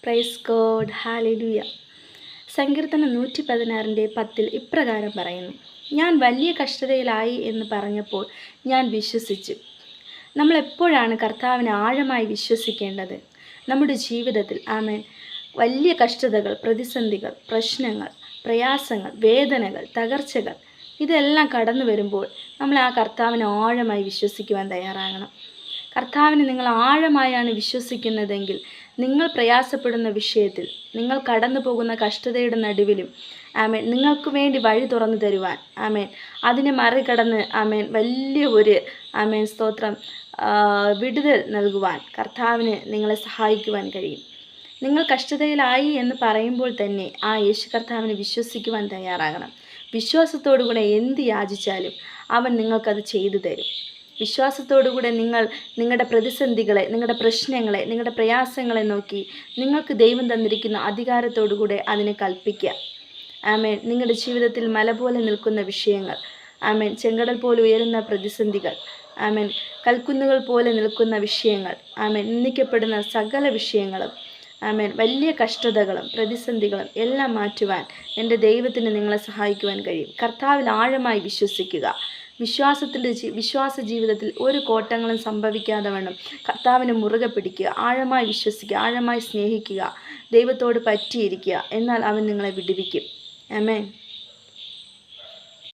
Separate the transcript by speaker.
Speaker 1: Praise God, hallelujah. സങ്കീർത്തനം 116:10 ഇപ്രകാരം പറയുന്നു: ഞാൻ വലിയ കഷ്ടതയിലായി എന്ന് പറഞ്ഞപ്പോൾ ഞാൻ വിശ്വസിച്ചു. നമ്മൾ എപ്പോഴാണ് കർത്താവിനെ ആഴമായി വിശ്വസിക്കേണ്ടത്? നമ്മുടെ ജീവിതത്തിൽ. ആമേൻ. വലിയ കഷ്ടതകൾ, പ്രതിസന്ധികൾ, പ്രശ്നങ്ങൾ, പ്രയാസങ്ങൾ, വേദനകൾ, തകർച്ചകൾ ഇതെല്ലാം കടന്നു വരുമ്പോൾ നമ്മൾ ആ കർത്താവിനെ ആഴമായി വിശ്വസിക്കുവാൻ തയ്യാറാകണം. കർത്താവിനെ നിങ്ങൾ ആഴമായാണ് വിശ്വസിക്കുന്നതെങ്കിൽ നിങ്ങൾ പ്രയാസപ്പെടുന്ന വിഷയത്തിൽ, നിങ്ങൾ കടന്നു പോകുന്ന കഷ്ടതയുടെ നടുവിലും ആമേൻ നിങ്ങൾക്ക് വേണ്ടി വഴി തുറന്നു തരുവാൻ, ആമേൻ അതിനെ മറികടന്ന് ആമേൻ വലിയ ഒരു ആമേൻ സ്തോത്രം വിടുതൽ നൽകുവാൻ കർത്താവിന് നിങ്ങളെ സഹായിക്കുവാൻ കഴിയും. നിങ്ങൾ കഷ്ടതയിലായി എന്ന് പറയുമ്പോൾ തന്നെ ആ യേശു കർത്താവിനെ വിശ്വസിക്കുവാൻ തയ്യാറാകണം. വിശ്വാസത്തോടുകൂടെ എന്ത് യാചിച്ചാലും അവൻ നിങ്ങൾക്കത് ചെയ്തു തരും. വിശ്വാസത്തോടുകൂടെ നിങ്ങൾ നിങ്ങളുടെ പ്രതിസന്ധികളെ, നിങ്ങളുടെ പ്രശ്നങ്ങളെ, നിങ്ങളുടെ പ്രയാസങ്ങളെ നോക്കി നിങ്ങൾക്ക് ദൈവം തന്നിരിക്കുന്ന അധികാരത്തോടുകൂടെ അതിനെ കൽപ്പിക്കുക. ആമേൻ. നിങ്ങളുടെ ജീവിതത്തിൽ മല പോലെ നിൽക്കുന്ന വിഷയങ്ങൾ, ആമേൻ ചെങ്കടൽ പോലെ ഉയരുന്ന പ്രതിസന്ധികൾ, ആമേൻ കൽക്കുന്നുകൾ പോലെ നിൽക്കുന്ന വിഷയങ്ങൾ, ആമേൻ നിന്ദിക്കപ്പെടുന്ന സകല വിഷയങ്ങളും, ആമേൻ വലിയ കഷ്ടതകളും പ്രതിസന്ധികളും എല്ലാം മാറ്റുവാൻ എൻ്റെ ദൈവത്തിന് നിങ്ങളെ സഹായിക്കുവാൻ കഴിയും. കർത്താവിൽ ആഴമായി വിശ്വസിക്കുക. വിശ്വാസ ജീവിതത്തിൽ ഒരു കോട്ടങ്ങളും സംഭവിക്കാതെ വേണം കർത്താവിനെ മുറുകെ പിടിക്കുക. ആഴമായി വിശ്വസിക്കുക, ആഴമായി സ്നേഹിക്കുക, ദൈവത്തോട് പറ്റിയിരിക്കുക. എന്നാൽ അവൻ നിങ്ങളെ വിടുവിക്കും. ആമേൻ.